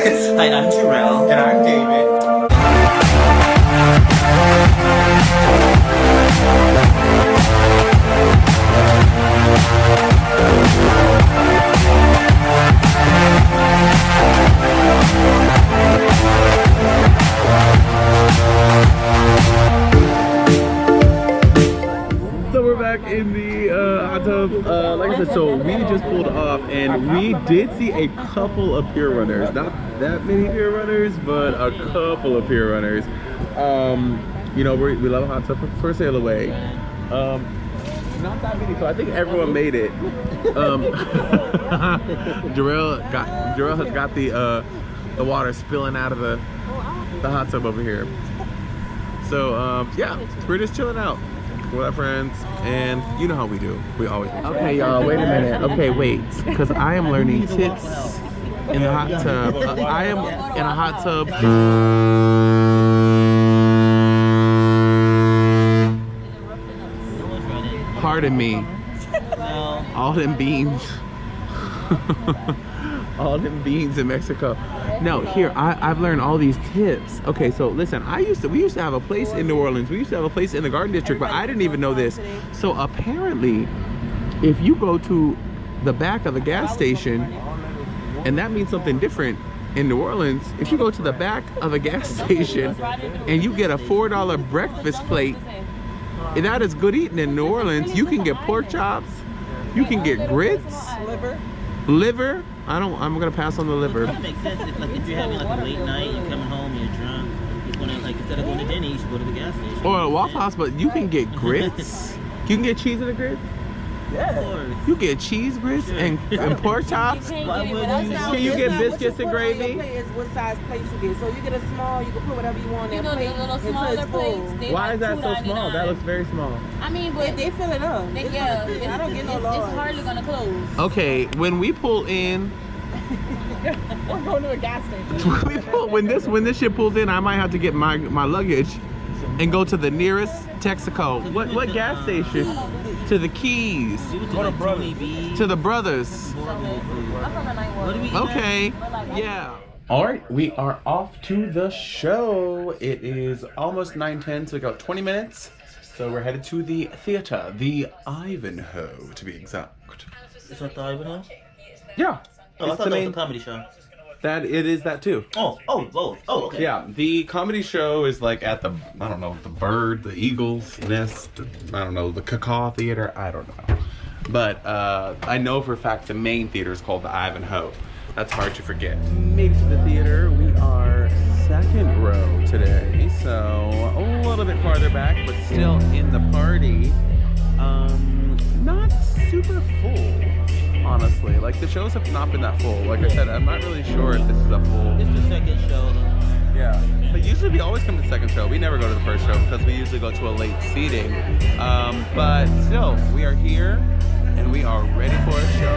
Hi, I'm Jarrell. And I'm David. So we're back in the hot tub. Like I said, so we just pulled off and we did see a couple of pier runners. Not that many pier runners, but a couple of pier runners. You know, we love a hot tub for sail away. Not that many, so I think everyone made it. Jarrell has got the water spilling out of the hot tub over here. So yeah, we're just chilling out with our friends, and you know how we do. We always do. Okay, y'all, wait a minute. Okay, wait, because I am learning tips in the hot tub. I am in a hot tub. Pardon me. All them beans. All them beans in Mexico. No, here, I've learned all these tips. Okay, so listen, we used to have a place in New Orleans. We used to have a place in the Garden District, but I didn't even know this. So apparently, if you go to the back of the gas station, and that means something different in New Orleans, if you go to the back of a gas station and you get a $4 breakfast plate, that is good eating in New Orleans. You can get pork chops, you can get grits, liver. I'm gonna pass on the liver. It makes sense if you're having like a late night, you're coming home, you're drunk, you just wanna, like, instead of going to dinner, you should go to the gas station. Or a Waffle House, but you can get grits. You can get cheese in the grits. Yeah, of course. You get cheese grits and pork chops. Can you get biscuits and gravy? What size plate you get? So you get a small, you can put whatever you want in that plate. The little smaller plates. Why is that so small? That looks very small. I mean, but They fill it up. yeah, I don't get no large. it's hardly gonna close. Okay, when we pull in, We're going to a gas station. when this ship pulls in, I might have to get my luggage and go to the nearest Texaco. What gas station? To the Keys. Go to Brothers. To the Brothers. Okay, yeah. All right, we are off to the show. It is almost 9:10, so we got 20 minutes. So we're headed to the theater, the Ivanhoe, to be exact. Is that the Ivanhoe? Yeah. Oh, I thought that was a comedy show. That it is that too. Oh, okay. Yeah, the comedy show is like at the, I don't know, the Bird, the Eagle's Nest, I don't know, the Cacaw Theater, I don't know. But I know for a fact the main theater is called the Ivanhoe. That's hard to forget. Made it to the theater. We are second row today, so a little bit farther back, but still in the party. Not super full. Honestly, like the shows have not been that full. Like I said, I'm not really sure if this is a full. It's the second show though. Yeah, but usually we always come to the second show. We never go to the first show because we usually go to a late seating. But still, we are here and we are ready for a show.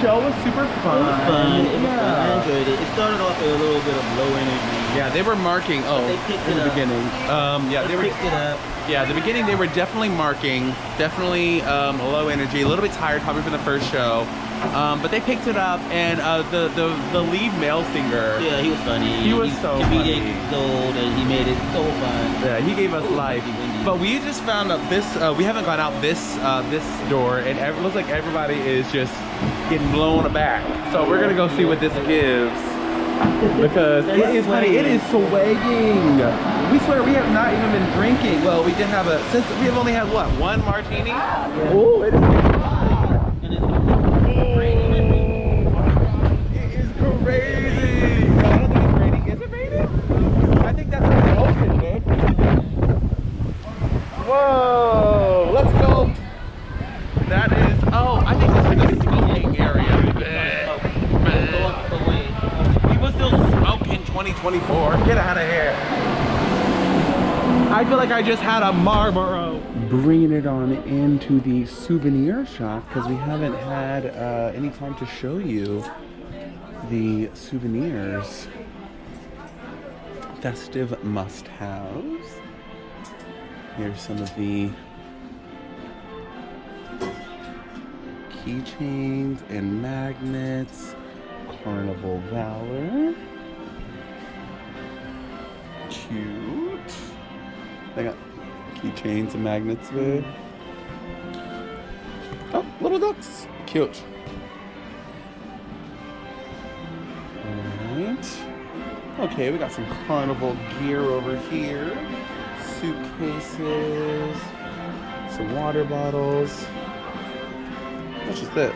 show was super fun. It was fun. It was Yeah. fun. I enjoyed it. It started off with a little bit of low energy. Yeah, they were marking. Oh, They picked in it the up. beginning. Yeah, They they were. picked it up. Yeah, the beginning they were definitely marking, definitely low energy, a little bit tired probably from the first show, but they picked it up, and the lead male singer, Yeah, he was funny. He was so comedic funny. gold, and he made it so fun. yeah, he gave us life. But we just found out this, we haven't gone out this door, and it looks like everybody is just getting blown aback. So we're gonna go see what this gives. Because it is, honey, it is swaying. We swear we have not even been drinking. Well, we did have since we have only had what, one martini? Oh, it is. And it's It is crazy. No, I don't think it's raining. Is it raining? I think that's the ocean, babe. Whoa, let's go. That is, oh, I think this is a smoking area. People still smoke in 2024. Get out of here. I feel like I just had a Marlboro. Bringing it on into the souvenir shop because we haven't had any time to show you the souvenirs. Festive must-haves. Here's some of the keychains and magnets. Carnival Valor. Cute. They got keychains and magnets with. Oh, little ducks. Cute. Alright. Okay, we got some carnival gear over here. Suitcases. Some water bottles. How much is this?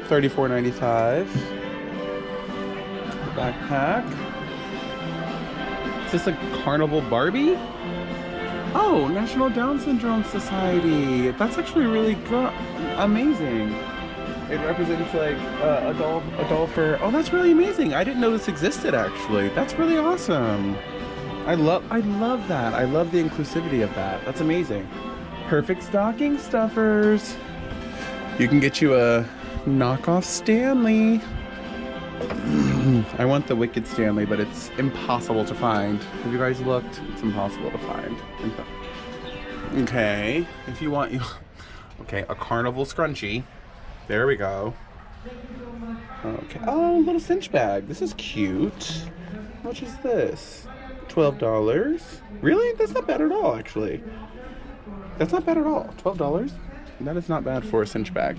$34.95. Backpack. Is this a carnival Barbie? Oh, National Down Syndrome Society. That's actually really good. Amazing. It represents like a doll for. Oh, that's really amazing. I didn't know this existed actually. That's really awesome. I love that. I love the inclusivity of that. That's amazing. Perfect stocking stuffers. You can get you a knockoff Stanley. I want the Wicked Stanley, but it's impossible to find. Have you guys looked? It's impossible to find. Okay, if you want, okay, a carnival scrunchie. There we go. Okay, oh, little cinch bag. This is cute. How much is this? $12. Really? That's not bad at all, actually. That's not bad at all. $12? That is not bad for a cinch bag.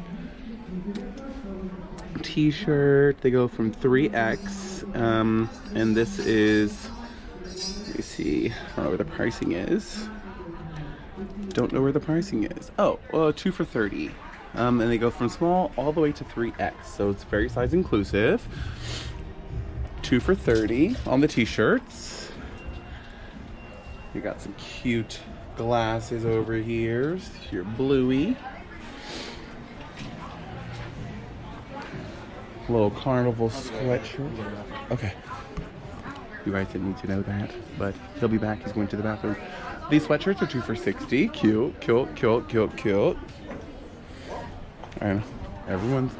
T-shirt, they go from 3X, and this is, let me see, I don't know where the pricing is. Don't know where the pricing is. Oh, 2 for $30. And they go from small all the way to 3X, so it's very size inclusive. 2 for $30 on the t-shirts. You got some cute glasses over here. Your bluey. Little carnival sweatshirt. Okay. You guys didn't need to know that, but he'll be back. He's going to the bathroom. These sweatshirts are 2 for $60. Cute, cute, cute, cute, cute. And everyone's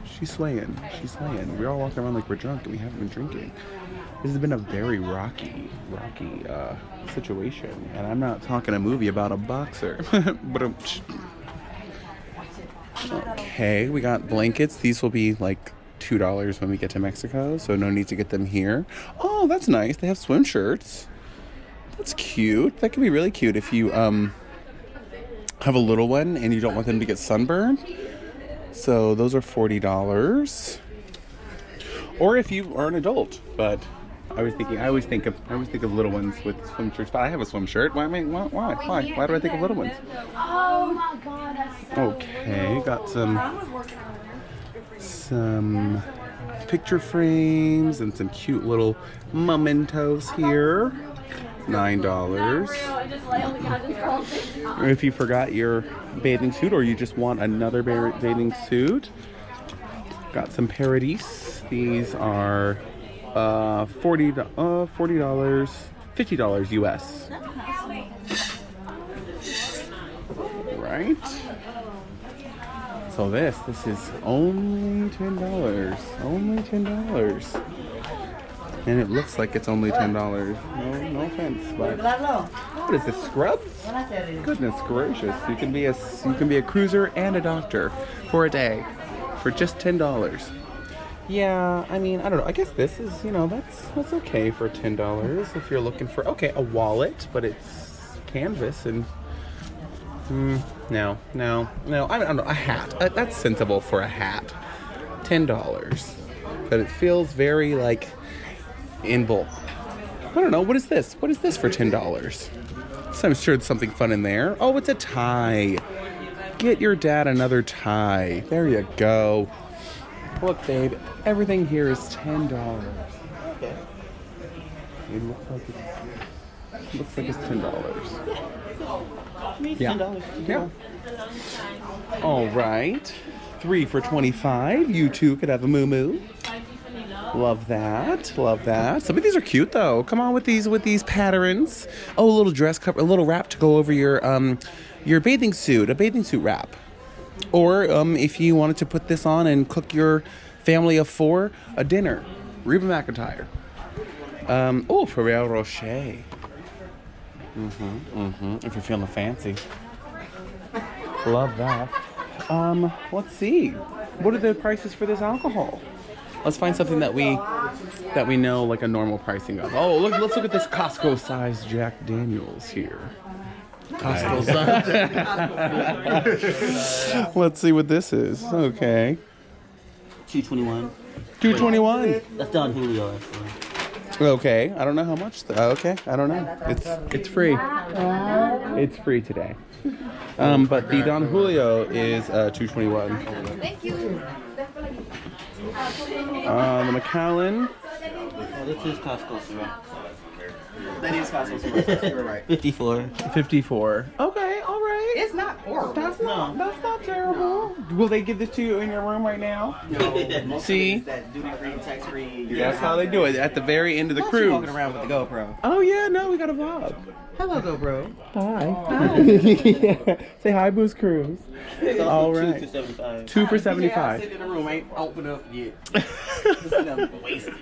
she's swaying. She's swaying. We're all walking around like we're drunk and we haven't been drinking. This has been a very rocky situation. And I'm not talking a movie about a boxer. But okay, we got blankets. These will be like $2 when we get to Mexico, so no need to get them here. Oh, that's nice. They have swim shirts. That's cute. That could be really cute if you have a little one and you don't want them to get sunburned. So those are $40. Or if you are an adult, but I always think of little ones with swim shirts. But I have a swim shirt. Why do I think of little ones? Oh my god, that's so Okay, got some picture frames and some cute little mementos here. $9. If you forgot your bathing suit or you just want another bathing suit, got some Paradis. These are $40, $50 US. Right. So this is only $10. Only $10. And it looks like it's only $10. No offense, but what is this, Scrubs? Goodness gracious! You can be a cruiser and a doctor for a day for just $10. Yeah, I mean, I don't know. I guess this is, that's okay for $10 if you're looking for a wallet, but it's canvas and no. I don't know. A hat. That's sensible for a hat. $10, but it feels very like in bulk. I don't know. What is this? What is this for $10? So I'm sure it's something fun in there. Oh, it's a tie. Get your dad another tie. There you go. Look, babe. Everything here is $10. Okay. It looks like it's $10. Yeah. $10. Yeah. All right. 3 for $25. You two could have a moo-moo. Love that. Love that. Some of these are cute though. Come on with these patterns. Oh, a little dress cover, a little wrap to go over your bathing suit, a bathing suit wrap. Or if you wanted to put this on and cook your family of 4 a dinner. Reba McEntire. Oh, Ferrero Rocher. If you're feeling fancy. Love that. Let's see. What are the prices for this alcohol? Let's find something that we know like a normal pricing of. Oh, let's look at this Costco size Jack Daniels here. Costco size. Let's see what this is. Okay. $2.21. $2.21. That's Don Julio, actually. Okay, I don't know how much. Okay, I don't know. It's free. It's free today. But the Don Julio is $2.21. Thank you. The Macallan. Oh, this is Costco syrup. That is Costco syrup. You're right. 54. 54. Okay, all right. It's not horrible. That's not terrible. Will they give this to you in your room right now? No, See? that duty-free, tax-free. That's how they do it at the very end of the cruise. Walking around with the GoPro. Oh yeah, no, we got a vlog. Hello, GoPro. Hi. Yeah. Say hi, BoosCruize. All right. 2 for $75. 2 for Yeah, I'm $75. sitting in the room, ain't open up yet. Wasted.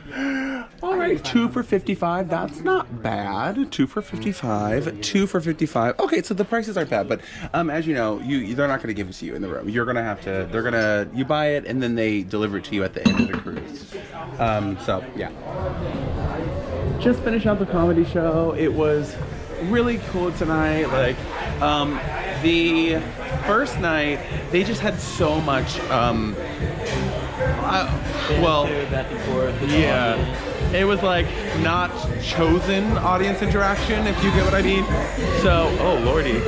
All right, 2 for $55. That's not bad. 2 for $55. 2 for $55. Okay, so the prices aren't bad, but as you know, they're not going to give it to you in the room. You're going to have to. You buy it and then they deliver it to you at the end of the cruise. So yeah. Just finished out the comedy show. It was really cool tonight. Like the first night, they just had so much. Back and forth. Yeah, it was like not chosen audience interaction, if you get what I mean. So, oh lordy,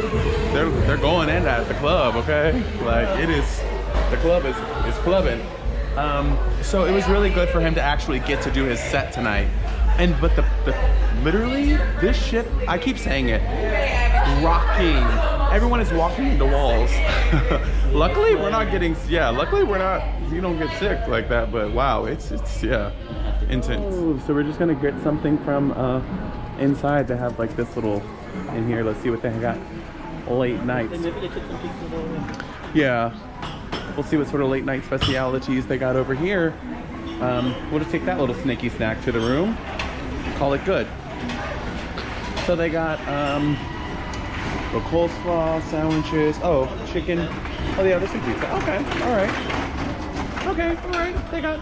they're going in at the club, okay? Like it is, the club is clubbing. So it was really good for him to actually get to do his set tonight. But the literally this shit, I keep saying it, rocking. Everyone is walking into walls. Luckily we're not getting, you don't get sick like that, but wow, it's intense. Ooh, so we're just gonna get something from inside to have like this little in here. Let's see what they got. Late nights. Maybe they took some pictures over. Yeah. We'll see what sort of late night specialities they got over here. We'll just take that little snacky snack to the room. Call it good. So they got the coleslaw sandwiches. Oh, chicken. Oh yeah, there's some pizza. Okay, all right. Okay, all right. They got